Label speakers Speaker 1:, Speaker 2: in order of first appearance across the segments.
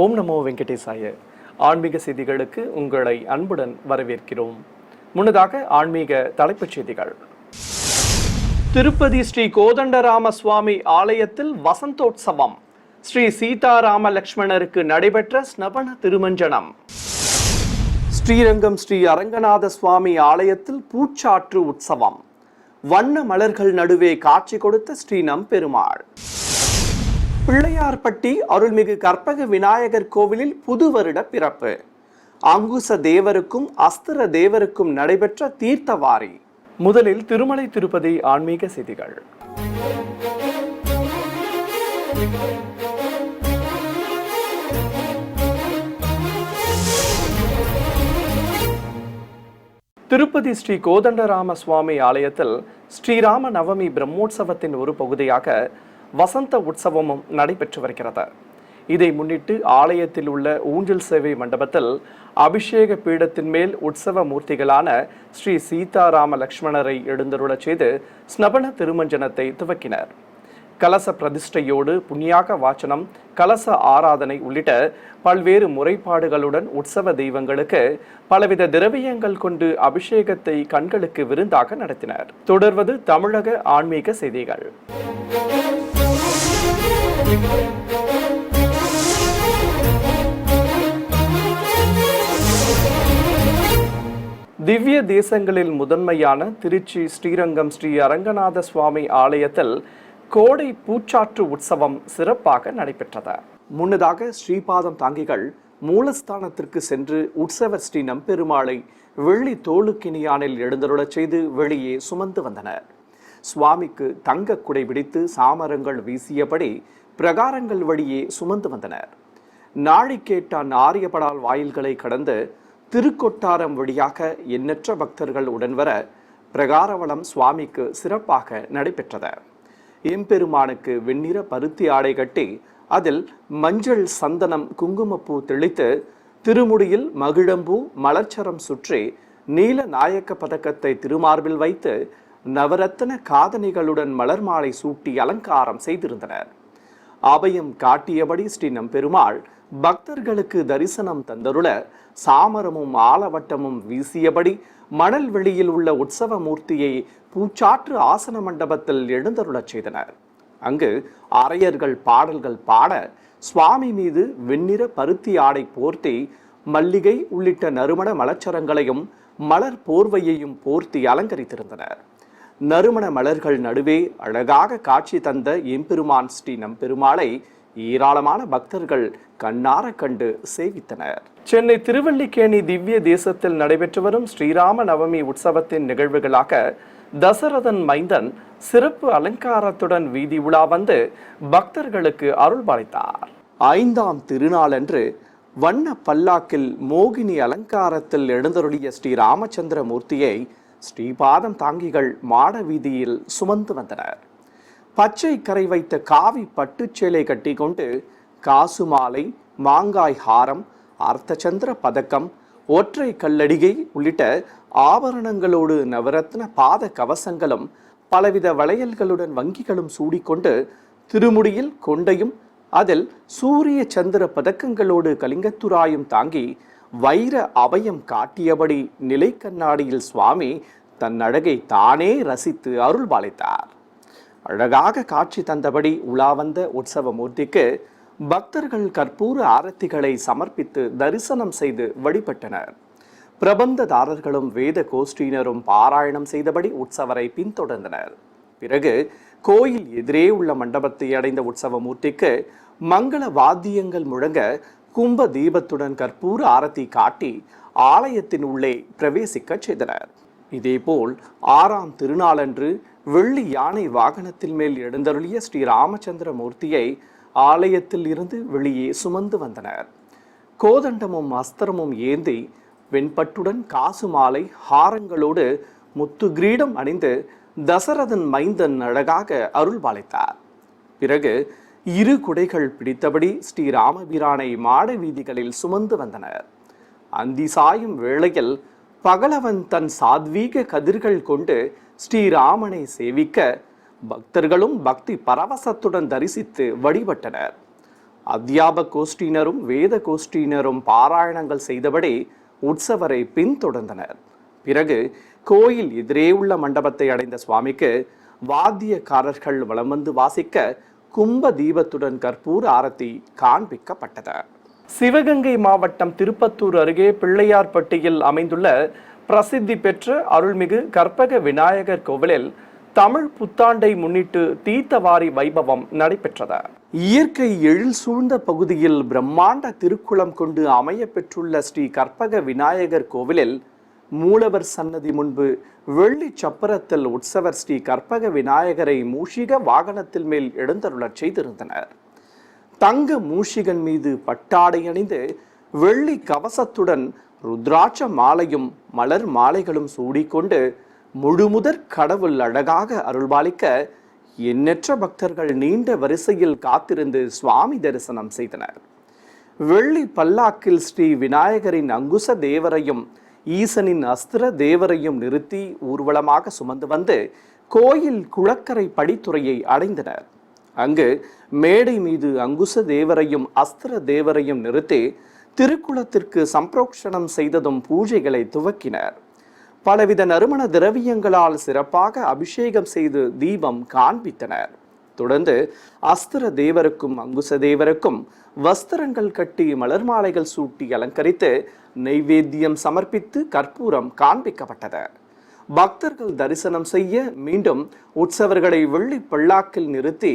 Speaker 1: ஓம் நமோ வெங்கடேசாய. ஆன்மீக செய்திகளுக்கு உங்களை அன்புடன் வரவேற்கிறோம். முன்னதாக ஆன்மீக தலைப்புச் செய்திகள். திருப்பதி ஸ்ரீ கோதண்டராம சுவாமி ஆலயத்தில் வசந்தோற்சவம். ஸ்ரீ சீதாராம லக்ஷ்மணருக்கு நடைபெற்ற ஸ்னபன திருமஞ்சனம். ஸ்ரீரங்கம் ஸ்ரீ அரங்கநாத சுவாமி ஆலயத்தில் பூச்சாற்று உற்சவம். வண்ண மலர்கள் நடுவே காட்சி கொடுத்த ஸ்ரீ நம்பெருமாள். பிள்ளையார்பட்டி அருள்மிகு கற்பக விநாயகர் கோவிலில் புது வருட பிறப்பு. அங்குச தேவருக்கும் அஸ்திர தேவருக்கும் நடைபெற்ற தீர்த்தவாரி. முதலில் திருமலை திருப்பதி ஆன்மீக செய்திகள். திருப்பதி ஸ்ரீ கோதண்டராம சுவாமி ஆலயத்தில் ஸ்ரீராம நவமி பிரம்மோற்சவத்தின் ஒரு பகுதியாக வசந்த உற்சவமும் நடைபெற்று வருகிறது. இதை முன்னிட்டு ஆலயத்தில் உள்ள ஊஞ்சல் சேவை மண்டபத்தில் அபிஷேக பீடத்தின் மேல் உற்சவ மூர்த்திகளான ஸ்ரீ சீதாராம லக்ஷ்மணரை எழுந்தருளச் செய்து ஸ்னபன திருமஞ்சனத்தை துவக்கினர். கலச பிரதிஷ்டையோடு புண்ணியாக வாசனம், கலச ஆராதனை உள்ளிட்ட பல்வேறு முறைப்பாடுகளுடன் உற்சவ தெய்வங்களுக்கு பலவித திரவியங்கள் கொண்டு அபிஷேகத்தை கண்களுக்கு விருந்தாக நடத்தினர். தொடர்வது தமிழக ஆன்மீக செய்திகள். திவ்ய தேசங்களில் முதன்மையான திருச்சி ஸ்ரீரங்கம் ஸ்ரீ அரங்கநாத சுவாமி ஆலயத்தில் கோடை பூச்சாற்று உற்சவம் சிறப்பாக நடைபெற்றது. முன்னதாக ஸ்ரீபாதம் தாங்கிகள் மூலஸ்தானத்திற்கு சென்று உற்சவர் ஸ்ரீ நம்பெருமாளை வெள்ளி தோளுக்கினியானில் எழுந்தருளச் செய்து வெளியே சுமந்து வந்தனர். சுவாமிக்கு தங்க குடை பிடித்து சாமரங்கள் வீசியபடி பிரகாரங்கள் வழியே சுமந்து வந்தனர். நாழிகேட்டான் ஆரியப்படால் வாயில்களை கடந்து திருக்கொட்டாரம் வழியாக எண்ணற்ற பக்தர்கள் உடன்வர பிரகாரவளம் சுவாமிக்கு சிறப்பாக நடைபெற்றது. எம்பெருமானுக்கு வெண்ணிற பருத்தி ஆடை கட்டி அதில் மஞ்சள், சந்தனம், குங்குமப்பூ தெளித்து திருமுடியில் மகிழம்பூ மலர்ச்சரம் சுற்றி நீல நாயக்க பதக்கத்தை திருமார்பில் வைத்து நவரத்ன காதணிகளுடன் மலர் மாலை சூட்டி அலங்காரம் செய்திருந்தனர். அபயம் காட்டியபடி ஸ்ரீ நம்பெருமாள் பக்தர்களுக்கு தரிசனம் தந்தருள சாமரமும் ஆலவட்டமும் வீசியபடி மணல் வெளியில் உள்ள உற்சவ மூர்த்தியை பூச்சாற்று ஆசன மண்டபத்தில் எழுந்தருளச் செய்தனர். அங்கு அரையர்கள் பாடல்கள் பாட சுவாமி மீது வெண்ணிற பருத்தி ஆடை போர்த்தி மல்லிகை உள்ளிட்ட நறுமண மலச்சரங்களையும் மலர் போர்வையையும் போர்த்தி அலங்கரித்திருந்தனர். நறுமண மலர்கள் நடுவே அழகாக காட்சி தந்த எம்பெருமான் ஸ்ரீ நம்பெருமாளை ஏராளமான பக்தர்கள் கண்ணார கண்டு சேவித்தனர். சென்னை திருவல்லிக்கேணி திவ்ய தேசத்தில் நடைபெற்று வரும் ஸ்ரீராம நவமி உற்சவத்தின் நிகழ்வுகளாக தசரதன் மைந்தன் சிறப்பு அலங்காரத்துடன் வீதி உலா வந்து பக்தர்களுக்கு அருள் பாலித்தார். 5ஆம் திருநாளன்று வண்ண பல்லாக்கில் மோகினி அலங்காரத்தில் எழுந்தருளிய ஸ்ரீ ராமச்சந்திர மூர்த்தியை ஸ்ரீபாதம் தாங்கிகள் மாட வீதியில் சுமந்து வந்தனர். பச்சை கரை வைத்த காவி பட்டுச்சேலை கட்டி கொண்டு காசு மாலை, மாங்காய் ஹாரம், அர்த்தச்சந்திர பதக்கம், ஒற்றை கல்லடிகை உள்ளிட்ட ஆபரணங்களோடு நவரத்ன பாத கவசங்களும் பலவித வளையல்களுடன் வங்கிகளும் சூடிக்கொண்டு திருமுடியில் கொண்டையும் அதில் சூரிய சந்திர பதக்கங்களோடு கலிங்கத்துராயும் தாங்கி வைர அபயம் காட்டியபடி நிலை கண்ணாடியில் சுவாமி தன் அழகை தானே ரசித்து அருள் பாலித்தார். அழகாக காட்சி தந்தபடி உலா வந்த உற்சவ மூர்த்திக்கு பக்தர்கள் கற்பூர ஆரத்திகளை சமர்ப்பித்து தரிசனம் செய்து வழிபட்டனர். பிரபந்ததாரர்களும் வேத கோஷ்டியினரும் பாராயணம் செய்தபடி உற்சவரை பின்தொடர்ந்தனர். பிறகு கோயில் எதிரே உள்ள மண்டபத்தை அடைந்த உற்சவ மூர்த்திக்கு மங்கள வாத்தியங்கள் முழங்க கும்ப தீபத்துடன் கற்பூர ஆரத்தி காட்டி ஆலயத்தின் உள்ளே பிரவேசிக்க செய்தனர். இதேபோல் 6ஆம் திருநாளன்று வெள்ளி யானை வாகனத்தில் மேல் எழுந்தருளிய ஸ்ரீ ராமச்சந்திர மூர்த்தியை ஆலயத்தில் இருந்து வெளியே சுமந்து வந்தனர். கோதண்டமும் அஸ்திரமும் ஏந்தி வெண்பட்டுடன் காசு மாலை ஹாரங்களோடு முத்து கிரீடம் அணிந்து தசரதன் மைந்தன் அழகாக அருள் பாலித்தார். பிறகு 2 குடைகள் பிடித்தபடி ஸ்ரீ ராமபிரானை மாட வீதிகளில் சுமந்து வந்தனர். அந்தி சாயும் வேளையில் பகலவன் தன் சாத்வீக கதிர்கள் கொண்டு ஸ்ரீராமனை சேவிக்க பக்தர்களும் பக்தி பரவசத்துடன் தரிசித்து வழிபட்டனர். அத்தியாப கோஷ்டியினரும் வேத கோஷ்டியினரும் பாராயணங்கள் செய்தபடி உற்சவரை பின்தொடர்ந்தனர். பிறகு கோயில் எதிரே உள்ள மண்டபத்தை அடைந்த சுவாமிக்கு வாத்தியக்காரர்கள் வலம் வந்து வாசிக்க கும்ப தீபத்துடன் கற்பூர ஆரத்தி காண்பிக்கப்பட்டது. சிவகங்கை மாவட்டம் திருப்பத்தூர் அருகே பிள்ளையார்பட்டியில் அமைந்துள்ள பிரசித்தி பெற்ற அருள்மிகு கற்பக விநாயகர் கோவிலில் தமிழ் புத்தாண்டை முன்னிட்டு தீர்த்தவாரி வைபவம் நடைபெற்றது. இயற்கை எழில் சூழ்ந்த பகுதியில் பிரம்மாண்ட திருக்குளம் கொண்டு அமைய பெற்றுள்ள ஸ்ரீ கற்பக விநாயகர் கோவிலில் மூலவர் சன்னதி முன்பு வெள்ளி சப்பரத்தில் உற்சவர் ஸ்ரீ கற்பக விநாயகரை மூஷிக வாகனத்தில் மேல் எழுந்தருளச் செய்திருந்தனர். தங்க மூஷிகன் மீது பட்டாடை அணிந்து வெள்ளி கவசத்துடன் ருத்ராட்ச மாலையும் மலர் மாலைகளும் சூடிக்கொண்டு முழுமுதற் கடவுள் அழகாக அருள்பாலிக்க எண்ணற்ற பக்தர்கள் நீண்ட வரிசையில் காத்திருந்து சுவாமி தரிசனம் செய்தனர். வெள்ளி பல்லாக்கில் ஸ்ரீ விநாயகரின் அங்குச தேவரையும் ஈசனின் அஸ்திர தேவரையும் நிறுத்தி ஊர்வலமாக சுமந்து வந்து கோயில் குளக்கரை படித்துறையை அடைந்தனர். அங்கு மேடை மீது அங்குச தேவரையும் அஸ்திர தேவரையும் நிறுத்தி திருக்குளத்திற்கு சம்பிரோக்ஷணம் செய்ததும் பூஜைகளை துவக்கினர். பலவித நறுமண திரவியங்களால் சிறப்பாக அபிஷேகம் செய்து தீபம் காண்பித்தனர். தொடர்ந்து அஸ்திர தேவருக்கும் அங்குச தேவருக்கும் வஸ்திரங்கள் கட்டி மலர் மாலைகள் சூட்டி அலங்கரித்து நைவேத்தியம் சமர்ப்பித்து கற்பூரம் காண்பிக்கப்பட்டது. பக்தர்கள் தரிசனம் செய்ய மீண்டும் உற்சவர்களை வெள்ளி பல்லாக்கில் நிறுத்தி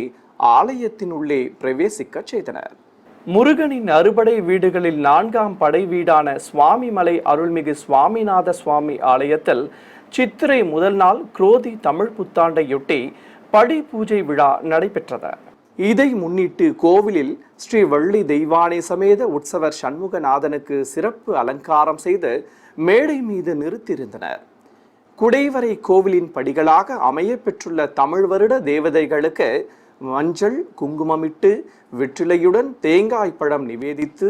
Speaker 1: ஆலயத்தின் உள்ளே பிரவேசிக்க செய்தனர். முருகனின் அறுபடை வீடுகளில் 4ஆம் படை வீடான சுவாமிமலை அருள்மிகு சுவாமிநாத சுவாமி ஆலயத்தில் சித்திரை முதல் நாள் குரோதி தமிழ் புத்தாண்டையொட்டி படி பூஜை விழா நடைபெற்றது. இதை முன்னிட்டு கோவிலில் ஸ்ரீ வள்ளி தெய்வானை சமேத உற்சவர் சண்முகநாதனுக்கு சிறப்பு அலங்காரம் செய்து மேடை மீது நிறுத்தியிருந்தனர். குடைவரை கோவிலின் படிகளாக அமைய பெற்றுள்ள தமிழ் வருட தேவதைகளுக்கு மஞ்சள் குங்குமமிட்டு வெற்றிலையுடன் தேங்காய் பழம் நிவேதித்து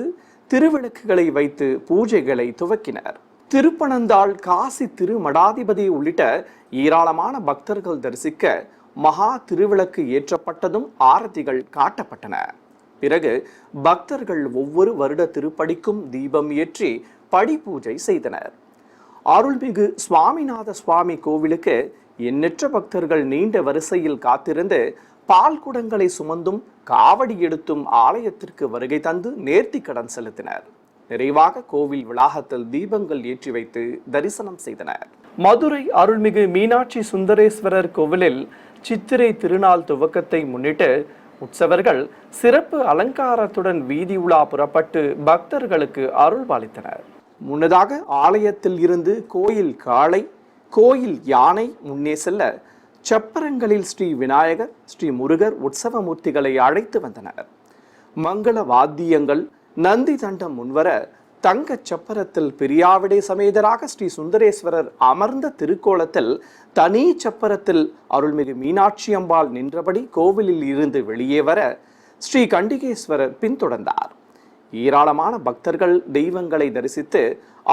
Speaker 1: திருவிளக்குகளை வைத்து பூஜைகளை துவக்கினர். திருப்பனந்தாள் காசி திருமடாதிபதி உள்ளிட்ட ஏராளமான பக்தர்கள் தரிசிக்க மகா திருவிளக்கு ஏற்றப்பட்டதும் ஆரத்திகள் காட்டப்பட்டன. பிறகு பக்தர்கள் ஒவ்வொரு வருட திருப்படிக்கும் தீபம் ஏற்றி படி பூஜை செய்தனர். அருள்மிகு சுவாமிநாத சுவாமி கோவிலுக்கு எண்ணற்ற பக்தர்கள் நீண்ட வரிசையில் காத்திருந்து பால் குடங்களை சுமந்தும் காவடி எடுத்தும் ஆலயத்திற்கு வருகை தந்து நேர்த்தி கடன் செலுத்தினர். நிறைவாக கோவில் வளாகத்தில் தீபங்கள் ஏற்றி வைத்து தரிசனம் செய்தனர். மதுரை அருள்மிகு மீனாட்சி சுந்தரேஸ்வரர் கோவிலில் சித்திரை திருநாள் துவக்கத்தை முன்னிட்டு உற்சவர்கள் சிறப்பு அலங்காரத்துடன் வீதி உலா புறப்பட்டு பக்தர்களுக்கு அருள் பாலித்தனர். முன்னதாக ஆலயத்தில் இருந்து கோயில் காளை, கோயில் யானை முன்னே செல்ல சப்பரங்களில் ஸ்ரீ விநாயகர், ஸ்ரீ முருகர் உற்சவ மூர்த்திகளை அழைத்து வந்தனர். மங்கள வாத்தியங்கள் நந்தி தண்டம் முன்வர தங்க சப்பரத்தில் பிரியாவிடை சமேதராக ஸ்ரீ சுந்தரேஸ்வரர் அமர்ந்த திருக்கோலத்தில் தனி சப்பரத்தில் அருள்மிகு மீனாட்சி அம்பாள் நின்றபடி கோவிலில் இருந்து வெளியே வர ஸ்ரீ கண்டிகேஸ்வரர் பின்தொடர்ந்தார். ஏராளமான பக்தர்கள் தெய்வங்களை தரிசித்து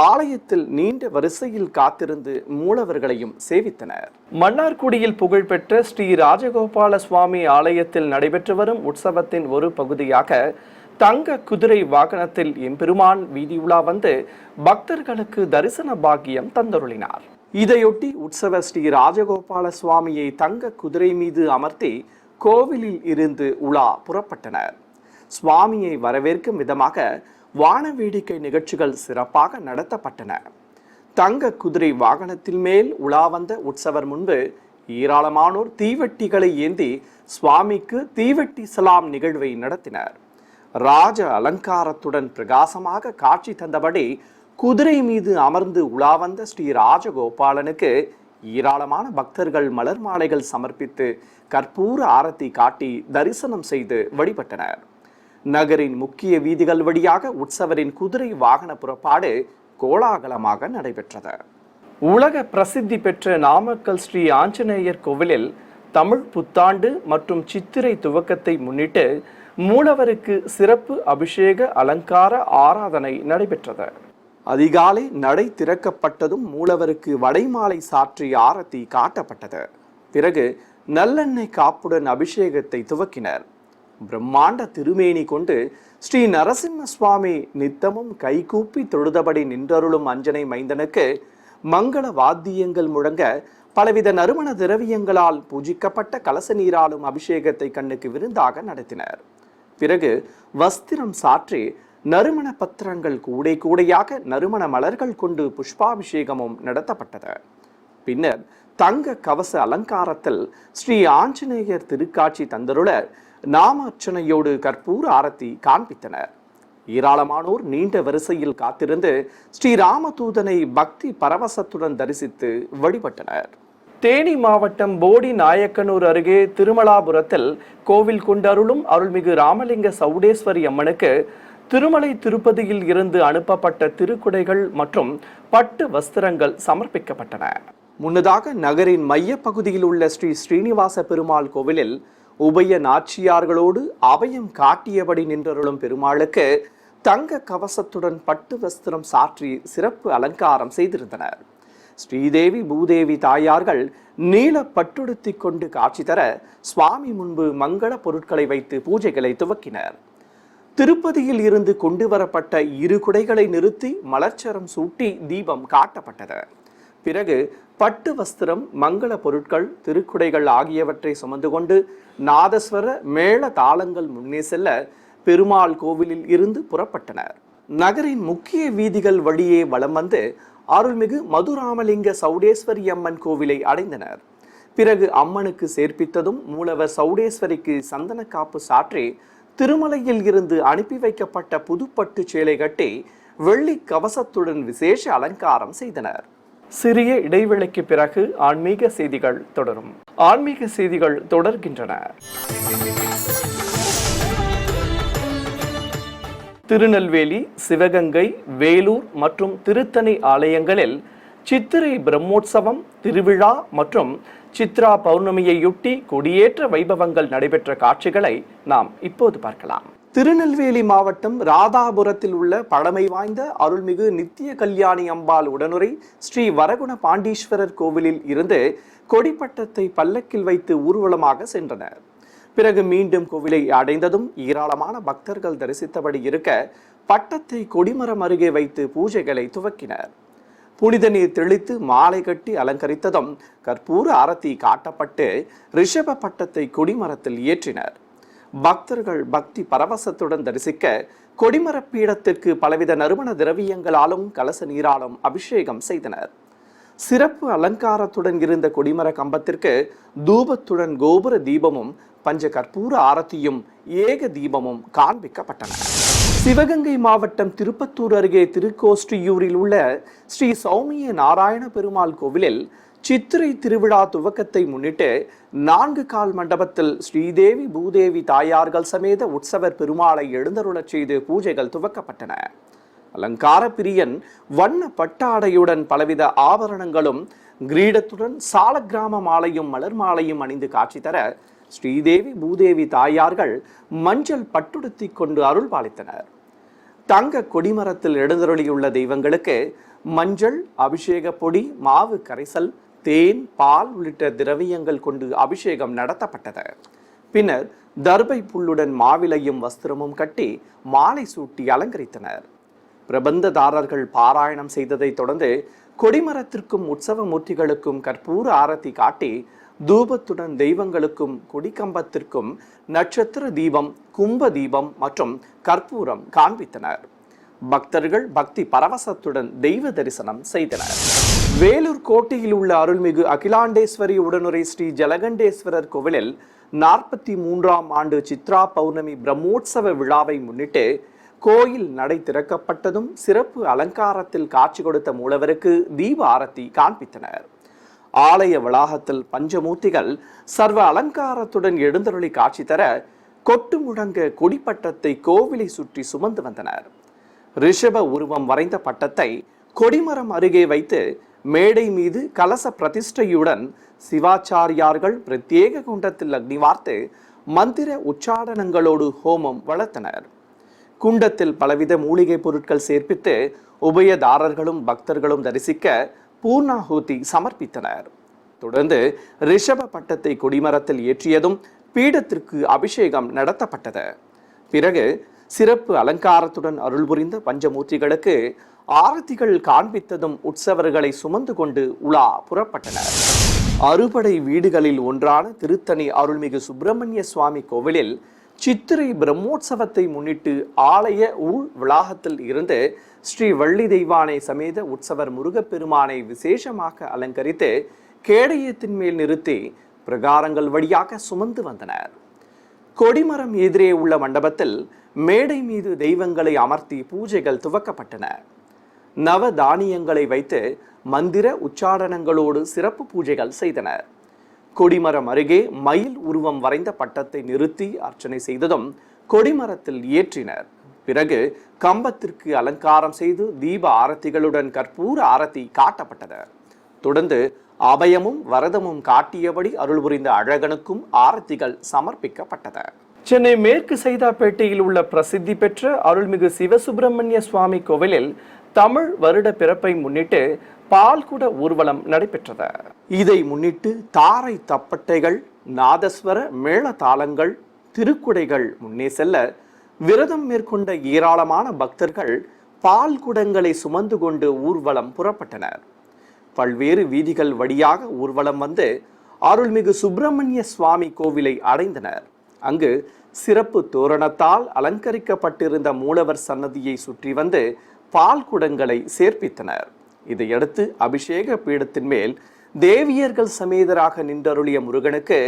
Speaker 1: ஆலயத்தில் நீண்ட வரிசையில் காத்திருந்து மூலவர்களையும் சேவித்தனர். மன்னார்குடியில் புகழ்பெற்ற ஸ்ரீ ராஜகோபால சுவாமி ஆலயத்தில் நடைபெற்று வரும் உற்சவத்தின் ஒரு பகுதியாக தங்க குதிரை வாகனத்தில் எம்பெருமான் வீதி உலா வந்து பக்தர்களுக்கு தரிசன பாக்கியம் தந்தருளினார். இதையொட்டி உற்சவர் ஸ்ரீ ராஜகோபால சுவாமியை தங்க குதிரை மீது அமர்த்தி கோவிலில் இருந்து உலா புறப்பட்டனர். சுவாமியை வரவேற்கும் விதமாக வான வேடிக்கை நிகழ்ச்சிகள் சிறப்பாக நடத்தப்பட்டன. தங்க குதிரை வாகனத்தில் மேல் உலா வந்த உற்சவர் முன்பு ஏராளமானோர் தீவெட்டிகளை ஏந்தி சுவாமிக்கு தீவெட்டி சலாம் நிகழ்வை நடத்தினர். ராஜ அலங்காரத்துடன் பிரகாசமாக காட்சி தந்தபடி குதிரை மீது அமர்ந்து உலா வந்த ஸ்ரீ ராஜகோபாலனுக்கு ஏராளமான பக்தர்கள் மலர் மாலைகள் சமர்ப்பித்து கற்பூர ஆரத்தி காட்டி தரிசனம் செய்து வழிபட்டனர். நகரின் முக்கிய வீதிகள் வழியாக உற்சவரின் குதிரை வாகன புறப்பாடு கோலாகலமாக நடைபெற்றது. உலக பிரசித்தி பெற்ற நாமக்கல் ஸ்ரீ ஆஞ்சநேயர் கோவிலில் தமிழ் புத்தாண்டு மற்றும் சித்திரை துவக்கத்தை முன்னிட்டு மூலவருக்கு சிறப்பு அபிஷேக அலங்கார ஆராதனை நடைபெற்றது. அதிகாலை நடை திறக்கப்பட்டதும் மூலவருக்கு வடைமாலை சாற்றி ஆரத்தி காட்டப்பட்டது. பிறகு நல்லெண்ணெய் காப்புடன் அபிஷேகத்தை துவக்கினர். பிரம்மாண்ட திருமேனி கொண்டு ஸ்ரீ நரசிம்ம சுவாமி நித்தமும் கைகூப்பி தொழுதபடி நின்றருளும் அஞ்சனை மைந்தனுக்கு மங்கள வாத்தியங்கள் முழங்க பலவித நறுமண திரவியங்களால் பூஜிக்கப்பட்ட கலச நீராலும் அபிஷேகத்தை கண்ணுக்கு விருந்தாக நடத்தினர். பிறகு வஸ்திரம் சாற்றி நறுமண பத்திரங்கள் கூடை கூடையாக நறுமண மலர்கள் கொண்டு புஷ்பாபிஷேகமும் நடத்தப்பட்டது. பின்னர் தங்க கவச அலங்காரத்தில் ஸ்ரீ ஆஞ்சநேயர் திருக்காட்சி தந்தருள நாமார்ச்சனையோடு கற்பூர ஆரத்தி காண்பித்தனர். ஏராளமானோர் நீண்ட வரிசையில் காத்திருந்து ஸ்ரீ ராமதூதனை பக்தி பரவசத்துடன் தரிசித்து வழிபட்டனர். தேனி மாவட்டம் போடி நாயக்கனூர் அருகே திருமலாபுரத்தில் கோவில் கொண்டருளும் அருள்மிகு ராமலிங்க சௌடேஸ்வரி அம்மனுக்கு திருமலை திருப்பதியில் இருந்து அனுப்பப்பட்ட திருக்குடைகள் மற்றும் பட்டு வஸ்திரங்கள் சமர்ப்பிக்கப்பட்டன. முன்னதாக நகரின் மைய பகுதியில் உள்ள ஸ்ரீ ஸ்ரீனிவாச பெருமாள் கோவிலில் உபய நாச்சியார்களோடு அபயம் காட்டியபடி நின்றருளும் பெருமாளுக்கு தங்க கவசத்துடன் பட்டு வஸ்திரம் சாற்றி சிறப்பு அலங்காரம் செய்திருந்தனர். ஸ்ரீதேவி பூதேவி தாயார்கள் நீல பட்டுடுத்தி கொண்டு காட்சி தர சுவாமி முன்பு மங்கள பொருட்களை வைத்து பூஜைகளை துவக்கினர். திருப்பதியில் இருந்து கொண்டு வரப்பட்ட 2 குடைகளை நிறுத்தி மலர்ச்சரம் சூட்டி தீபம் காட்டப்பட்டது. பிறகு பட்டு வஸ்திரம், மங்கள பொருட்கள், திருக்குடைகள் ஆகியவற்றை சுமந்து கொண்டு நாதஸ்வர மேள தாளங்கள் முன்னே செல்ல பெருமாள் கோவிலில் இருந்து புறப்பட்டனர். நகரின் முக்கிய வீதிகள் வழியே வலம் வந்து அருள்மிகு மதுராமலிங்க சௌடேஸ்வரி அம்மன் கோவிலை அடைந்தனர். பிறகு அம்மனுக்கு சேர்ப்பித்ததும் மூலவர் சௌடேஸ்வரிக்கு சந்தன காப்பு சாற்றி திருமலையில் இருந்து அனுப்பி வைக்கப்பட்ட புதுப்பட்டு சேலை கட்டி வெள்ளி கவசத்துடன் விசேஷ அலங்காரம் செய்தனர். சிறிய இடைவெளிக்கு பிறகு ஆன்மீக செய்திகள் தொடரும். ஆன்மீக செய்திகள் தொடர்கின்றன. திருநெல்வேலி, சிவகங்கை, வேலூர் மற்றும் திருத்தணி ஆலயங்களில் சித்திரை பிரம்மோற்சவம், திருவிழா மற்றும் சித்ரா பௌர்ணமியையொட்டி கொடியேற்ற வைபவங்கள் நடைபெற்ற காட்சிகளை நாம் இப்போது பார்க்கலாம். திருநெல்வேலி மாவட்டம் ராதாபுரத்தில் உள்ள பழமை வாய்ந்த அருள்மிகு நித்திய கல்யாணி அம்பாள் உடனுரை ஸ்ரீ வரகுண பாண்டீஸ்வரர் கோவிலில் இருந்து கொடிப்பட்டத்தை பல்லக்கில் வைத்து ஊர்வலமாக சென்றனர். பிறகு மீண்டும் கோவிலை அடைந்ததும் ஏராளமான பக்தர்கள் தரிசித்தபடி இருக்க பட்டத்தை கொடிமரம் அருகே வைத்து பூஜைகளை துவக்கினர். புனித நீர் தெளித்து மாலை கட்டி அலங்கரித்ததும் கற்பூர ஆரத்தி காட்டப்பட்டு ரிஷப பட்டத்தை கொடிமரத்தில் ஏற்றினர். பக்தர்கள் பக்தி பரவசத்துடன் தரிசிக்க கொடிமர பீடத்திற்கு பலவித நறுமண திரவியங்களாலும் கலச நீராலும் அபிஷேகம் செய்தனர். சிறப்பு அலங்காரத்துடன் இருந்த கொடிமர கம்பத்திற்கு தூபத்துடன் கோபுர தீபமும் பஞ்ச கற்பூர ஆரத்தியும் ஏக தீபமும் காண்பிக்கப்பட்டன. சிவகங்கை மாவட்டம் திருப்பத்தூர் அருகே திருக்கோஷ்டியூரில் உள்ள ஸ்ரீ சௌமிய நாராயண பெருமாள் கோவிலில் சித்திரை திருவிழா துவக்கத்தை முன்னிட்டு 4 கால் மண்டபத்தில் ஸ்ரீதேவி பூதேவி தாயார்கள் சமேத உற்சவர் பெருமாளை எழுந்தருளச் செய்து பூஜைகள் துவக்கப்பட்டன. அலங்கார பிரியன் வண்ண பட்டாடையுடன் பலவித ஆபரணங்களும் கிரீடத்துடன் சாலக்கிராம மாலையும் மலர் மாலையும் அணிந்து காட்சி தர ஸ்ரீதேவி பூதேவி தாயார்கள் மஞ்சள் பட்டுடுத்தி கொண்டு அருள் பாலித்தனர். தங்க கொடிமரத்தில் எழுந்தருளியுள்ள தெய்வங்களுக்கு மஞ்சள், அபிஷேக பொடி, மாவு கரைசல், தேன், பால் உள்ளிட்ட திரவியங்கள் கொண்டு அபிஷேகம் நடத்தப்பட்டது. பின்னர் தர்பை புல்லுடன் மாவிலையும் வஸ்திரமும் கட்டி மாலை சூட்டி அலங்கரித்தனர். பிரபந்ததாரர்கள் பாராயணம் செய்ததை தொடர்ந்து கொடிமரத்திற்கும் உற்சவ மூர்த்திகளுக்கும் கற்பூர ஆரத்தி காட்டி தூபத்துடன் தெய்வங்களுக்கும் கொடிக்கம்பத்திற்கும் நட்சத்திர தீபம், கும்ப தீபம் மற்றும் கற்பூரம் காண்பித்தனர். பக்தர்கள் பக்தி பரவசத்துடன் தெய்வ தரிசனம் செய்தனர். வேலூர் கோட்டையில் உள்ள அருள்மிகு அகிலாண்டேஸ்வரி உடனுரை ஸ்ரீ ஜலகண்டேஸ்வரர் கோவிலில் 43ஆம் ஆண்டு சித்ரா பௌர்ணமி பிரம்மோற்சவ விழாவை முன்னிட்டு கோயில் நடை திறக்கப்பட்டதும் சிறப்பு அலங்காரத்தில் காட்சி கொடுத்த மூலவருக்கு தீப ஆரத்தி காண்பித்தனர். ஆலய வளாகத்தில் பஞ்சமூர்த்திகள் சர்வ அலங்காரத்துடன் எழுந்தருளி காட்சி தர கொட்டு முழங்க கொடிப்பட்டத்தை கோவிலை சுற்றி சுமந்து வந்தனர். ரிஷப உருவம் வரைந்த பட்டத்தை கொடிமரம் அருகே வைத்து மேடை மீது கலச பிரதிஷ்டையுடன் சிவாச்சாரியார்கள் பிரத்யேக குண்டத்தில் அக்னி வார்த்து மந்திர உச்சாடனங்களோடு ஹோமம் வளர்த்தனர். குண்டத்தில் பலவித மூலிகை பொருட்கள் சேர்ப்பித்து உபயதாரர்களும் பக்தர்களும் தரிசிக்க பூர்ணாஹூதி சமர்ப்பித்தனர். தொடர்ந்து ரிஷப பட்டத்தை கொடிமரத்தில் ஏற்றியதும் பீடத்திற்கு அபிஷேகம் நடத்தப்பட்டது. பிறகு சிறப்பு அலங்காரத்துடன் அருள் புரிந்த பஞ்சமூர்த்திகளுக்கு ஆரத்திகள் காண்பித்ததும் உற்சவர்களை சுமந்து கொண்டு உலா புறப்பட்டனர். அறுபடை வீடுகளில் ஒன்றான திருத்தணி அருள்மிகு சுப்பிரமணிய சுவாமி கோவிலில் சித்திரை பிரம்மோற்சவத்தை முன்னிட்டு ஆலய உள் வளாகத்தில் இருந்து ஸ்ரீ வள்ளி தெய்வானை சமேத உற்சவர் முருகப்பெருமானை விசேஷமாக அலங்கரித்து கேடயத்தின் மேல் நிறுத்தி பிரகாரங்கள் வழியாக சுமந்து வந்தனர். கொடிமரம் எதிரே உள்ள மண்டபத்தில் மேடை மீது தெய்வங்களை அமர்த்தி பூஜைகள் துவக்கப்பட்டன. நவ தானியங்களை வைத்து மந்திர உச்சாரணங்களோடு சிறப்பு பூஜைகள் செய்தனர். கொடிமரம் அருகே மயில் உருவம் வரைந்த பட்டத்தை நிறுத்தி அர்ச்சனை செய்ததும் கொடிமரத்தில் ஏற்றினர். பிறகு கம்பத்திற்கு அலங்காரம் செய்து தீப ஆரத்திகளுடன் கற்பூர ஆரத்தி காட்டப்பட்டது. தொடர்ந்து அபயமும் வரதமும் காட்டியபடி அருள் புரிந்த அழகனுக்கும் ஆரத்திகள் சமர்ப்பிக்கப்பட்டது. சென்னை மேற்கு சைதாப்பேட்டையில் உள்ள பிரசித்தி பெற்ற அருள்மிகு சிவசுப்பிரமணிய சுவாமி கோவிலில் தமிழ் வருட பிறப்பை முன்னிட்டு பால்குட ஊர்வலம் நடைபெற்றது. இதை முன்னிட்டு தாரை தப்பட்டைகள், நாதஸ்வர மேளதாளங்கள், திருக்குடைகள் முன்னே செல்ல விரதம் மேற்கொண்ட ஏராளமான பக்தர்கள் பால் குடங்களை சுமந்து கொண்டு ஊர்வலம் புறப்பட்டனர். பல்வேறு வீதிகள் வழியாக ஊர்வலம் வந்து அருள்மிகு சுப்பிரமணிய சுவாமி கோவிலை அடைந்தனர். அங்கு சிறப்பு தோரணத்தால் அலங்கரிக்கப்பட்டிருந்த மூலவர் சன்னதியை சுற்றி வந்து பால் குடங்களை சேர்ப்பித்தனர். இதையடுத்து அபிஷேக பீடத்தின் மேல் தேவியர்கள் சமேதராக நின்றருளிய முருகனுக்கு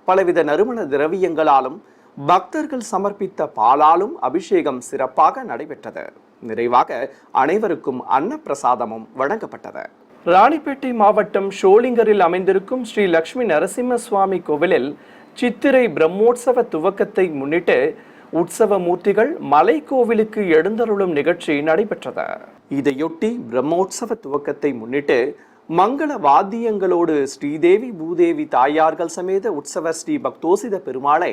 Speaker 1: பலவித நறுமண திரவியங்களாலும் பக்தர்கள் சமர்ப்பித்த பாலாலும் அபிஷேகம் சிறப்பாக நடைபெற்றது. நிறைவாக அனைவருக்கும் அன்னப்பிரசாதமும் வழங்கப்பட்டது. ராணிப்பேட்டை மாவட்டம் ஷோலிங்கரில் அமைந்திருக்கும் ஸ்ரீ லட்சுமி நரசிம்ம சுவாமி கோவிலில் சித்திரை பிரம்மோற்சவ துவக்கத்தை முன்னிட்டு உற்சவ மூர்த்திகள் மலை கோவிலுக்கு எழுந்தருளும் நிகழ்ச்சி நடைபெற்றது. இதையொட்டி பிரம்மோற்சவ துவக்கத்தை முன்னிட்டு மங்கள வாத்தியங்களோடு ஸ்ரீதேவி பூதேவி தாயார்கள் சமேத உற்சவர் ஸ்ரீ பக்தோசித பெருமாளை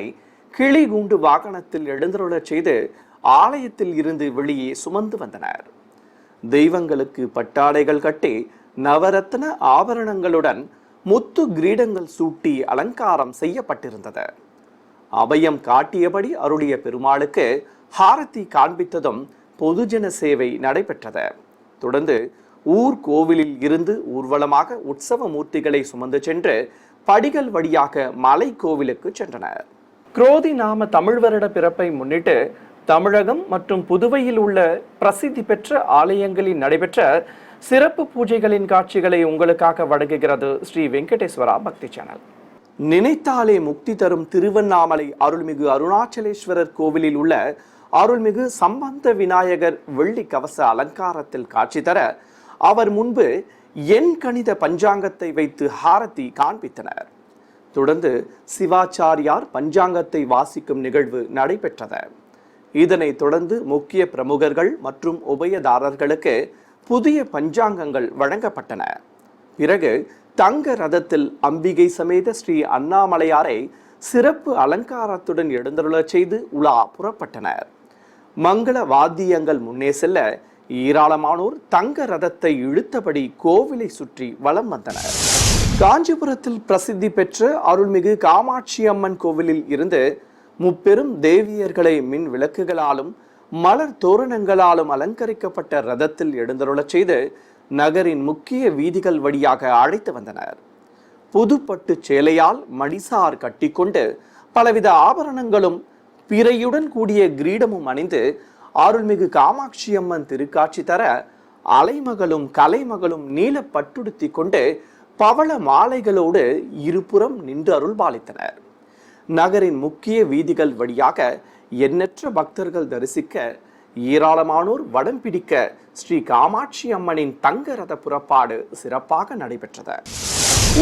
Speaker 1: கிளி கூண்டு வாகனத்தில் எழுந்தருளச் செய்து ஆலயத்தில் இருந்து வெளியே சுமந்து வந்தனர். தெய்வங்களுக்கு பட்டாடைகள் கட்டி நவரத்ன ஆபரணங்களுடன் முத்து கிரீடங்கள் சூட்டி அலங்காரம் செய்யப்பட்டிருந்தது. அபயம் காட்டியபடி அருளிய பெருமாளுக்கு ஹாரதி காண்பித்ததும் பொதுஜன சேவை நடைபெற்றது. தொடர்ந்து ஊர் கோவிலில் இருந்து ஊர்வலமாக உற்சவ மூர்த்திகளை சுமந்து சென்று படிகள் வழியாக மலை கோவிலுக்கு சென்றனர். குரோதி நாம தமிழ் வருட பிறப்பை முன்னிட்டு தமிழகம் மற்றும் புதுவையில் உள்ள பிரசித்தி பெற்ற ஆலயங்களில் நடைபெற்ற சிறப்பு பூஜைகளின் காட்சிகளை உங்களுக்காக வழங்குகிறது ஸ்ரீ வெங்கடேஸ்வரா பக்தி சேனல். நினைத்தாலே முக்தி தரும் திருவண்ணாமலை அருள்மிகு அருணாச்சலேஸ்வரர் கோவிலில் உள்ள அருள்மிகு சம்பந்த விநாயகர் வெள்ளி கவச அலங்காரத்தில் காட்சி தர அவர் முன்பு எண் கணித பஞ்சாங்கத்தை வைத்து ஹாரதி காண்பித்தனர். தொடர்ந்து சிவாச்சாரியார் பஞ்சாங்கத்தை வாசிக்கும் நிகழ்வு நடைபெற்றது. இதனைத் தொடர்ந்து முக்கிய பிரமுகர்கள் மற்றும் உபயதாரர்களுக்கு புதிய பஞ்சாங்கங்கள் வழங்கப்பட்டன. பிறகு தங்க ரதத்தில் அம்பிகை சமேத ஸ்ரீ அண்ணாமலையாரை சிறப்பு அலங்காரத்துடன் எழுந்தருளச் செய்து உலா புறப்பட்டனர். மங்கள வாத்தியங்கள் முன்னே செல்ல ஏராளமானோர் தங்க ரதத்தை இழுத்தபடி கோவிலை சுற்றி வலம் வந்தனர். காஞ்சிபுரத்தில் பிரசித்தி பெற்ற அருள்மிகு காமாட்சி அம்மன் கோவிலில் இருந்து முப்பெரும் தேவியர்களை மின் விளக்குகளாலும் மலர் தோரணங்களாலும் அலங்கரிக்கப்பட்ட ரதத்தில் எழுந்தருளச் செய்து நகரின் முக்கிய வீதிகள் வழியாக அழைத்து வந்தனர். புதுப்பட்டு சேலையால் மடிசார் கட்டிக்கொண்டு பலவித ஆபரணங்களும் பிறையுடன் கூடிய கிரீடமும் அணிந்து அருள்மிகு காமாட்சி அம்மன் திருக்காட்சி தர அலைமகளும் கலைமகளும் நீல பட்டுடுத்தி கொண்டு பவள மாலைகளோடு இருபுறம் நின்று அருள்பாலித்தனர். நகரின் முக்கிய வீதிகள் வழியாக எண்ணற்ற பக்தர்கள் தரிசிக்க ஏராளமானோர் வடம் பிடிக்க ஸ்ரீ காமாட்சி அம்மனின் தங்க ரத புறப்பாடு சிறப்பாக நடைபெற்றது.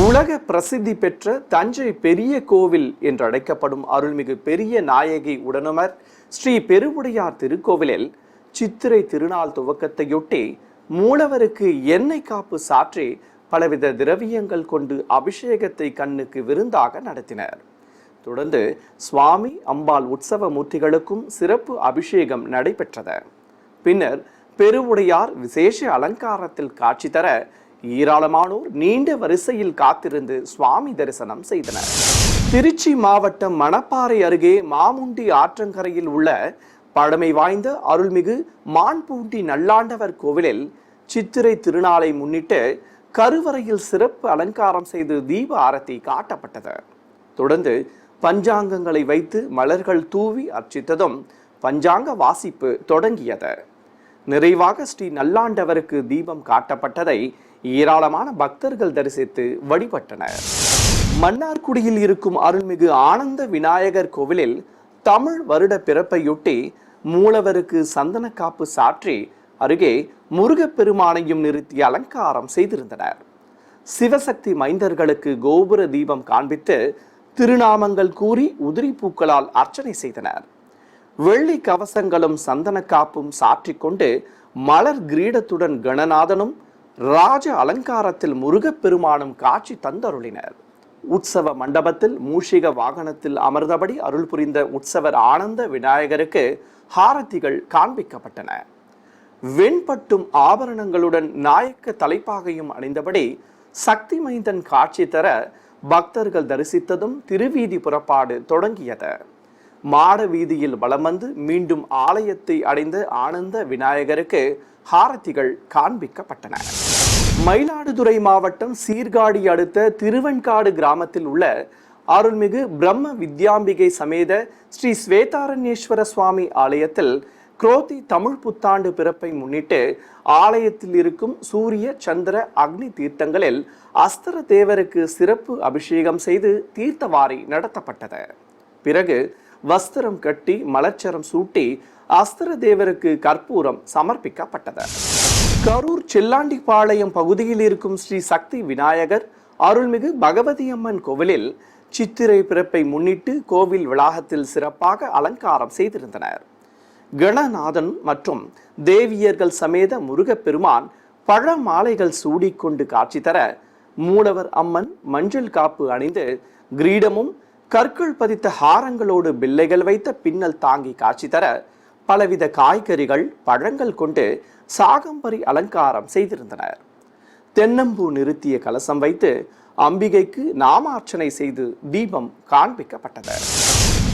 Speaker 1: உலக பிரசித்தி பெற்ற தஞ்சை பெரிய கோவில் என்று அழைக்கப்படும் அருள்மிகு பெரிய நாயகி உடனுமர் ஸ்ரீ பெருவுடையார் திருக்கோவிலில் சித்திரை திருநாள் துவக்கத்தையொட்டி மூலவருக்கு எண்ணெய் காப்பு சாற்றி பலவித திரவியங்கள் கொண்டு அபிஷேகத்தை கண்ணுக்கு விருந்தாக நடத்தினர். தொடர்ந்து சுவாமி அம்பாள் உற்சவ மூர்த்திகளுக்கும் சிறப்பு அபிஷேகம் நடைபெற்றது. பின்னர் பெருவுடையார் விசேஷ அலங்காரத்தில் காட்சி தர ஏராளமானோர் நீண்ட வரிசையில் காத்திருந்து சுவாமி தரிசனம் செய்தனர். திருச்சி மாவட்டம் மணப்பாறை அருகே மாமுண்டி ஆற்றங்கரையில் உள்ள பழமை வாய்ந்த அருள்மிகு மான்பூண்டி நல்லாண்டவர் கோவிலில் சித்திரை திருநாளை முன்னிட்டு கருவறையில் சிறப்பு அலங்காரம் செய்து தீப ஆரத்தி காட்டப்பட்டது. தொடர்ந்து பஞ்சாங்கங்களை வைத்து மலர்கள் தூவி அர்ச்சித்ததும் பஞ்சாங்க வாசிப்பு தொடங்கியது. நிறைவாக ஸ்ரீ நல்லாண்டவருக்கு தீபம் காட்டப்பட்டதை ஏராளமான பக்தர்கள் தரிசித்து வழிபட்டனர். மன்னார்குடியில் இருக்கும் அருள்மிகு ஆனந்த விநாயகர் கோவிலில் தமிழ் வருட பிறப்பையொட்டி மூலவருக்கு சந்தன காப்பு சாற்றி அருகே முருகப்பெருமானையும் நிறுத்தி அலங்காரம் செய்திருந்தனர். சிவசக்தி மைந்தர்களுக்கு கோபுர தீபம் காண்பித்து திருநாமங்கள் கூறி உதிரி பூக்களால் அர்ச்சனை செய்தனர். வெள்ளி கவசங்களும் சந்தன காப்பும் சாற்றிக்கொண்டு மலர் கிரீடத்துடன் கணநாதனும் ராஜ அலங்காரத்தில் முருகப்பெருமானும் காட்சி தந்தருளினர். உற்சவ மண்டபத்தில் மூஷிக வாகனத்தில் அமர்ந்தபடி அருள் புரிந்த உற்சவர் ஆனந்த விநாயகருக்கு ஹாரதிகள் காண்பிக்கப்பட்டன. வெண்பட்டும் ஆபரணங்களுடன் நாயக்க தலைப்பாகையும் அணிந்தபடி சக்தி மைந்தன் காட்சி தர பக்தர்கள் தரிசித்ததும் திருவீதி புறப்பாடு தொடங்கியது. மாட வீதியில் வலம் வந்து மீண்டும் ஆலயத்தை அடைந்த ஆனந்த விநாயகருக்கு ஹாரதிகள் காண்பிக்கப்பட்டன. மயிலாடுதுறை மாவட்டம் சீர்காழி அடுத்த திருவெண்காடு கிராமத்தில் உள்ள அருள்மிகு பிரம்ம வித்யாம்பிகை சமேத ஸ்ரீ ஸ்வேதாரண்யேஸ்வர சுவாமி ஆலயத்தில் குரோதி தமிழ் புத்தாண்டு பிறப்பை முன்னிட்டு ஆலயத்தில் இருக்கும் சூரிய சந்திர அக்னி தீர்த்தங்களில் அஸ்தர தேவருக்கு சிறப்பு அபிஷேகம் செய்து தீர்த்தவாரி நடத்தப்பட்டது. பிறகு வஸ்திரம் கட்டி மலர்ச்சரம் சூட்டி அஸ்தர தேவருக்கு கற்பூரம் சமர்ப்பிக்கப்பட்டது. கரூர் செல்லாண்டிபாளையம் பகுதியில் இருக்கும் ஸ்ரீ சக்தி விநாயகர் அருள்மிகு பகவதி அம்மன் கோவிலில் சித்திரை பிறப்பை முன்னிட்டு கோவில் வளாகத்தில் சிறப்பாக அலங்காரம் செய்திருந்தனர். கணநாதன் மற்றும் தேவியர்கள் சமேத முருகப்பெருமான் பழ மாலைகள் சூடிக்கொண்டு காட்சி தர மூலவர் அம்மன் மஞ்சள் காப்பு அணிந்து கிரீடமும் கற்கள் பதித்த ஹாரங்களோடு பிள்ளைகள் வைத்த பின்னல் தாங்கி காட்சி தர பலவித காய்கறிகள் பழங்கள் கொண்டு சாகம்பரி அலங்காரம் செய்திருந்தனர். தென்னம்பூ நிறுத்திய கலசம் வைத்து அம்பிகைக்கு நாமார்ச்சனை செய்து தீபம் காண்பிக்கப்பட்டது.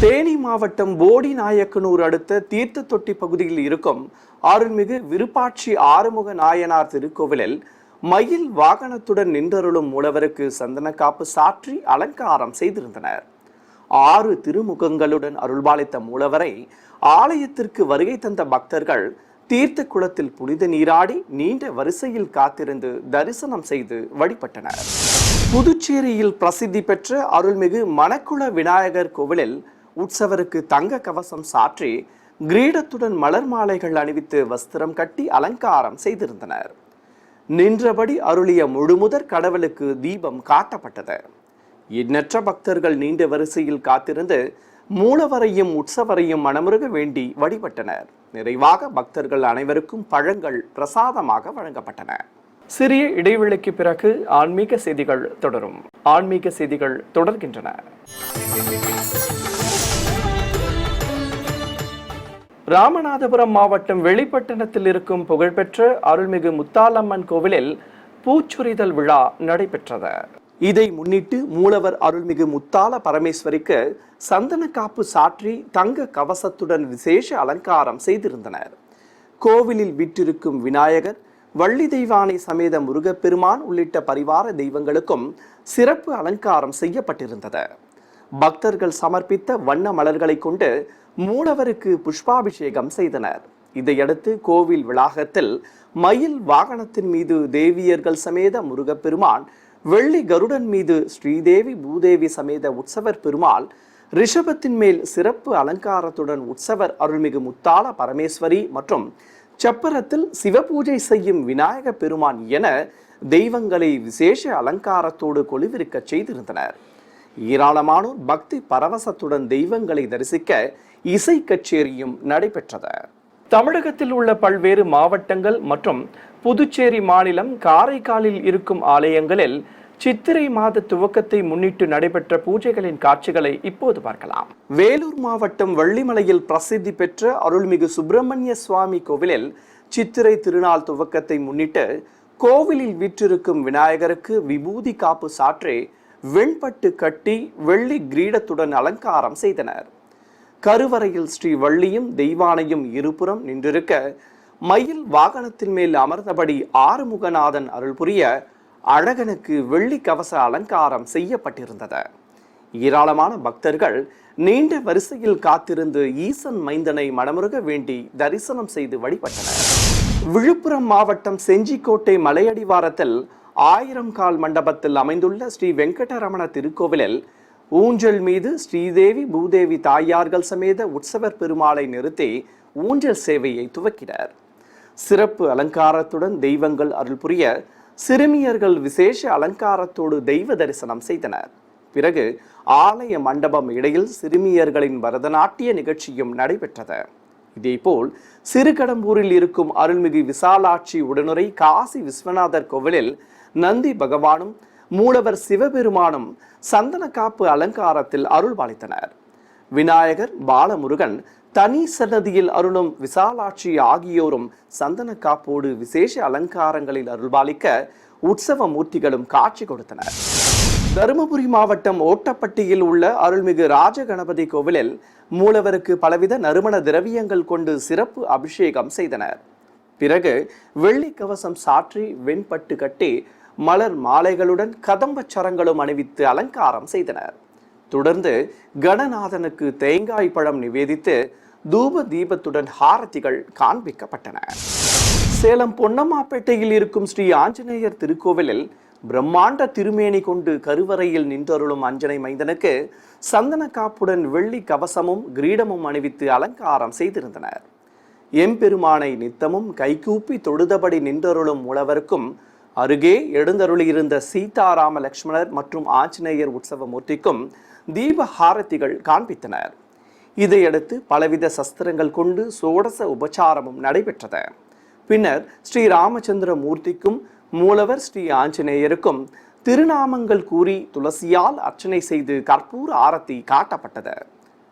Speaker 1: தேனி மாவட்டம் போடி நாயக்கனூர் அடுத்த தீர்த்த தொட்டி பகுதியில் இருக்கும் அருள்மிகு விருப்பாட்சி ஆறுமுக நாயனார் திருக்கோவிலில் மயில் வாகனத்துடன் நின்றருளும் மூலவருக்கு சந்தன காப்பு சாற்றி அலங்காரம் செய்திருந்தனர். 6 திருமுகங்களுடன் அருள்பாலித்த மூலவரை ஆலயத்திற்கு வருகை தந்த பக்தர்கள் தீர்த்த குளத்தில் புனித நீராடி நீண்ட வரிசையில் காத்திருந்து தரிசனம் செய்து வழிபட்டனர். புதுச்சேரியில் பிரசித்தி பெற்ற அருள்மிகு மணக்குள விநாயகர் கோவிலில் உற்சவருக்கு தங்க கவசம் சாற்றி கிரீடத்துடன் மலர் மாலைகள் அணிவித்து வஸ்திரம் கட்டி அலங்காரம் செய்திருந்தனர். நின்றபடி அருளிய முழுமுதற் கடவுளுக்கு தீபம் காட்டப்பட்டது. எண்ணற்ற பக்தர்கள் நீண்ட வரிசையில் காத்திருந்து மூலவரையும் உற்சவரையும் மனமுருக வேண்டி வழிபட்டனர். நிறைவாக பக்தர்கள் அனைவருக்கும் பழங்கள் பிரசாதமாக வழங்கப்பட்டன. சிறிய இடைவெளிக்கு பிறகு ஆன்மீக செய்திகள் தொடரும். ஆன்மீக செய்திகள் தொடர்கின்றன. ராமநாதபுரம் மாவட்டம் வெளிப்பட்டணத்தில் இருக்கும் புகழ்பெற்ற அருள்மிகு முத்தாலம்மன் கோவிலில் பூச்சொரிதல் விழா நடைபெற்றது. இதை முன்னிட்டு மூலவர் அருள்மிகு முத்தால பரமேஸ்வரிக்கு சந்தன காப்பு சாற்றி தங்க கவசத்துடன் விசேஷ அலங்காரம் செய்திருந்தனர். கோவிலில் வீற்றிருக்கும் விநாயகர், வள்ளி தெய்வானை சமேத முருகப்பெருமான் உள்ளிட்ட பரிவார தெய்வங்களுக்கும் சிறப்பு அலங்காரம் செய்யப்பட்டிருந்தது. பக்தர்கள் சமர்ப்பித்த வண்ண மலர்களை கொண்டு மூலவருக்கு புஷ்பாபிஷேகம் செய்தனர். இதையடுத்து கோவில் வளாகத்தில் மயில் வாகனத்தின் மீது தேவியர்கள் சமேத முருகப்பெருமான், வெள்ளி கருடன் மீது ஸ்ரீதேவி பூதேவி சமேத உற்சவர் பெருமாள், ரிஷபத்தின் மேல் சிறப்பு அலங்காரத்துடன் உற்சவர் அருள்மிகு முத்தால பரமேஸ்வரி மற்றும் சப்பரத்தில் சிவபூஜை செய்யும் விநாயக பெருமான் என தெய்வங்களை விசேஷ அலங்காரத்தோடு கொலுவிருக்க செய்திருந்தனர். ஏராளமானோர் பக்தி பரவசத்துடன் தெய்வங்களை தரிசிக்க இசை கச்சேரியும் நடைபெற்றது. தமிழகத்தில் உள்ள பல்வேறு மாவட்டங்கள் மற்றும் புதுச்சேரி மாநிலம் காரைக்காலில் இருக்கும் ஆலயங்களில் சித்திரை மாத துவக்கத்தை முன்னிட்டு நடைபெற்ற பூஜைகளின் காட்சிகளை இப்போது பார்க்கலாம். வேலூர் மாவட்டம் வள்ளிமலையில் பிரசித்தி பெற்ற அருள்மிகு சுப்பிரமணிய சுவாமி கோவிலில் சித்திரை திருநாள் துவக்கத்தை முன்னிட்டு கோவிலில் வீற்றிருக்கும் விநாயகருக்கு விபூதி காப்பு சாற்றி வெண்பட்டு கட்டி வெள்ளி கிரீடத்துடன் அலங்காரம் செய்தனர். கருவறையில் ஸ்ரீ வள்ளியும் தெய்வானையும் இருபுறம் நின்றிருக்க, மயில் வாகனத்தின் மேல் அமர்ந்தபடி ஆறுமுகநாதன் அருள் புரிய அழகனுக்கு வெள்ளி கவச அலங்காரம் செய்யப்பட்டிருந்தது. ஏராளமான பக்தர்கள் நீண்ட வரிசையில் காத்திருந்து ஈசன் மைந்தனை மனமுருக வேண்டி தரிசனம் செய்து வழிபட்டனர். விழுப்புரம் மாவட்டம் செஞ்சிக்கோட்டை மலையடிவாரத்தில் 1000 கால் மண்டபத்தில் அமைந்துள்ள ஸ்ரீ வெங்கடரமண திருக்கோவிலில் ஊஞ்சல் மீது ஸ்ரீதேவி பூதேவி தாயார்கள் சமேத உற்சவர் பெருமாளை நிறுத்தி ஊஞ்சல் சேவையை துவக்கினர். சிறப்பு அலங்காரத்துடன் தெய்வங்கள் அருள் புரிய சிறுமியர்கள் விசேஷ அலங்காரத்தோடு தெய்வ தரிசனம் செய்தனர். பிறகு ஆலய மண்டபம் இடையில் சிறுமியர்களின் பரதநாட்டிய நிகழ்ச்சியும் நடைபெற்றது. இதேபோல் சிறுகடம்பூரில் இருக்கும் அருள்மிகு விசாலாட்சி உடனுரை காசி விஸ்வநாதர் கோவிலில் நந்தி பகவானும் மூலவர் சிவபெருமானும் சந்தன காப்பு அலங்காரத்தில் அருள் பாலித்தனர். விநாயகர், பாலமுருகன், தனி சன்னதியில் அருளும் விசாலாட்சி ஆகியோரும் சந்தன காப்போடு விசேஷ அலங்காரங்களில் அருள்பாலிக்க உற்சவ மூர்த்திகளும் காட்சி கொடுத்தனர். தருமபுரி மாவட்டம் ஓட்டப்பட்டியில் உள்ள அருள்மிகு ராஜகணபதி கோவிலில் மூலவருக்கு பலவித நறுமண திரவியங்கள் கொண்டு சிறப்பு அபிஷேகம் செய்தனர். பிறகு வெள்ளி கவசம் சாற்றி வெண்பட்டு கட்டி மலர் மாலைகளுடன் கதம்ப சரங்களும் அணிவித்து அலங்காரம் செய்தனர். தொடர்ந்து கணநாதனுக்கு தேங்காய் பழம் நிவேதித்து தூப தீபத்துடன் ஹாரதிகள் காண்பிக்கப்பட்டன. சேலம் பொன்னம்மாப்பேட்டையில் இருக்கும் ஸ்ரீ ஆஞ்சநேயர் திருக்கோவிலில் பிரம்மாண்ட திருமேனி கொண்டு கருவறையில் நின்றருளும் அஞ்சனை மைந்தனுக்கு சந்தன காப்புடன் வெள்ளி கவசமும் கிரீடமும் அணிவித்து அலங்காரம் செய்திருந்தனர். எம்பெருமானை நித்தமும் கைகூப்பி தொழுதபடி நின்றருளும் மூலவருக்கும் அருகே எழுந்தருளியிருந்த சீதாராம லட்சுமணர் மற்றும் ஆஞ்சநேயர் உற்சவ மூர்த்திக்கும் தீப ஹாரதிகள் காண்பித்தனர். இதையடுத்து பலவித சஸ்திரங்கள் கொண்டு சோடச உபச்சாரமும் நடைபெற்றது. பின்னர் ஸ்ரீ ராமச்சந்திர மூர்த்திக்கும் மூலவர் ஸ்ரீ ஆஞ்சநேயருக்கும் திருநாமங்கள் கூறி துளசியால் அர்ச்சனை செய்து கற்பூர ஆரத்தி காட்டப்பட்டது.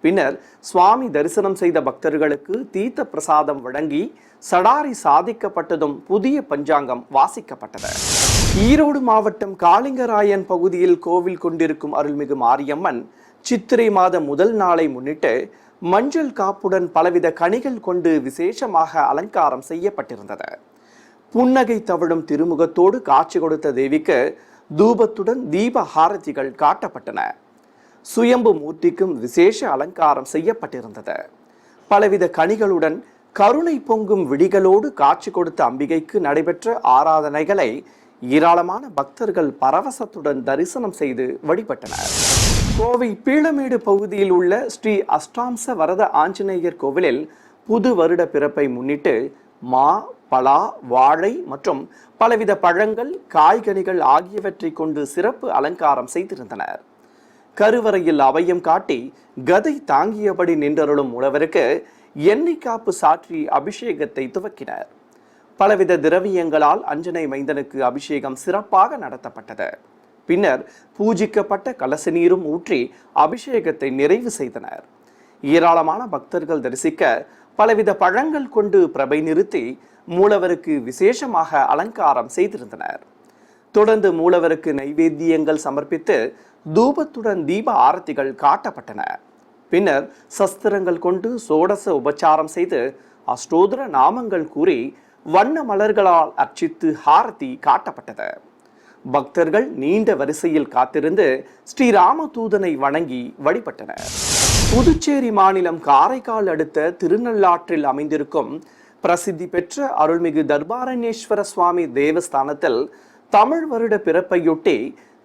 Speaker 1: பின்னர் சுவாமி தரிசனம் செய்த பக்தர்களுக்கு தீர்த்த பிரசாதம் வழங்கி சடாரி சாதிக்கப்பட்டதும் புதிய பஞ்சாங்கம் வாசிக்கப்பட்டது. ஈரோடு மாவட்டம் காளிங்கராயன் பகுதியில் கோவில் கொண்டிருக்கும் அருள்மிகு மாரியம்மன் சித்திரை மாத முதல் நாளை முன்னிட்டு மஞ்சள் காப்புடன் பலவித கனிகள் கொண்டு விசேஷமாக அலங்காரம் செய்யப்பட்டிருந்தது. புன்னகை தவழும் திருமுகத்தோடு காட்சி கொடுத்த தேவிக்கு தூபத்துடன் தீப ஹாரதிகள் காட்டப்பட்டன. சுயம்பு மூர்த்திக்கும் விசேஷ அலங்காரம் செய்யப்பட்டிருந்தது. பலவித கனிகளுடன் கருணை பொங்கும் விடிகளோடு காட்சி கொடுத்த அம்பிகைக்கு நடைபெற்ற ஆராதனைகளை ஏராளமான பக்தர்கள் பரவசத்துடன் தரிசனம் செய்து வழிபட்டனர். கோவை பீளமேடு பகுதியில் உள்ள ஸ்ரீ அஷ்டாம்ச வரத ஆஞ்சநேயர் கோவிலில் புது வருட பிறப்பை முன்னிட்டு மா, பலா, வாழை மற்றும் பலவித பழங்கள், காய்கனிகள் ஆகியவற்றை கொண்டு சிறப்பு அலங்காரம் செய்திருந்தனர். கருவறையில் அபயம் காட்டி கதை தாங்கியபடி நின்றருளும் மூலவருக்கு எண்ணெய் காப்பு சாற்றி அபிஷேகத்தை துவக்கினர். பலவித திரவியங்களால் அஞ்சனை மைந்தனுக்கு அபிஷேகம் சிறப்பாக நடத்தப்பட்டது. பின்னர் பூஜிக்கப்பட்ட கலச நீரும் ஊற்றி அபிஷேகத்தை நிறைவு செய்தனர். ஏராளமான பக்தர்கள் தரிசிக்க பலவித பழங்கள் கொண்டு பிரபை நிறுத்தி மூலவருக்கு விசேஷமாக அலங்காரம் செய்திருந்தனர். தொடர்ந்து மூலவருக்கு நைவேத்தியங்கள் சமர்ப்பித்து தூபத்துடன் தீப ஆரத்திகள் காட்டப்பட்டன. பின்னர் சஸ்திரங்கள் கொண்டு சோடச உபச்சாரம் செய்து அஷ்டோதர நாமங்கள் கூறி வண்ண மலர்களால் அர்ச்சித்து ஹாரதி காட்டப்பட்டது. பக்தர்கள் நீண்ட வரிசையில் காத்திருந்து ஸ்ரீராமதூதனை வணங்கி வழிபட்டனர். புதுச்சேரி மாநிலம் காரைக்கால் அடுத்த திருநள்ளாற்றில் அமைந்திருக்கும் பிரசித்தி பெற்ற அருள்மிகு தர்பாரண்யேஸ்வர சுவாமி தேவஸ்தானத்தில் தமிழ் வருட பிறப்பையொட்டி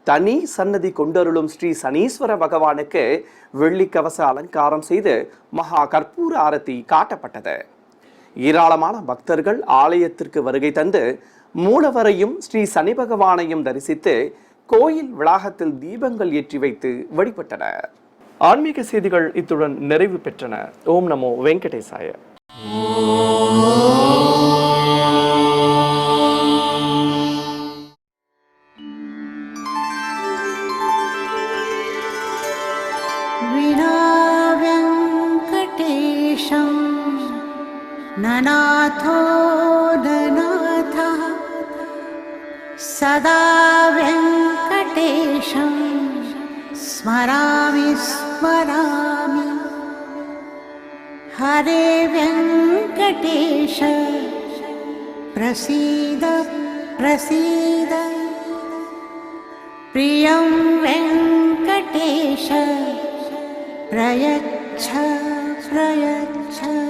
Speaker 1: தனி சன்னதி கொண்டருளும் ஸ்ரீ சனீஸ்வர பகவானுக்கு வெள்ளி கவச அலங்காரம் செய்து மகா கற்பூர ஆரத்தி காட்டப்பட்டது. ஏராளமான பக்தர்கள் ஆலயத்திற்கு வருகை தந்து மூலவரையும் ஸ்ரீ சனி பகவானையும் தரிசித்து கோயில் வளாகத்தில் தீபங்கள் ஏற்றி வைத்து வழிபட்டனர். ஆன்மீக செய்திகள் இத்துடன் நிறைவு பெற்றன. ஓம் நமோ வெங்கடேசாய.
Speaker 2: ननाथो ननाथः सदा वेङ्कटेशं स्मरामि स्मरामि। हरे वेङ्कटेश प्रसीद प्रसीद। प्रियं वेङ्कटेश प्रयच्छ प्रयच्छ।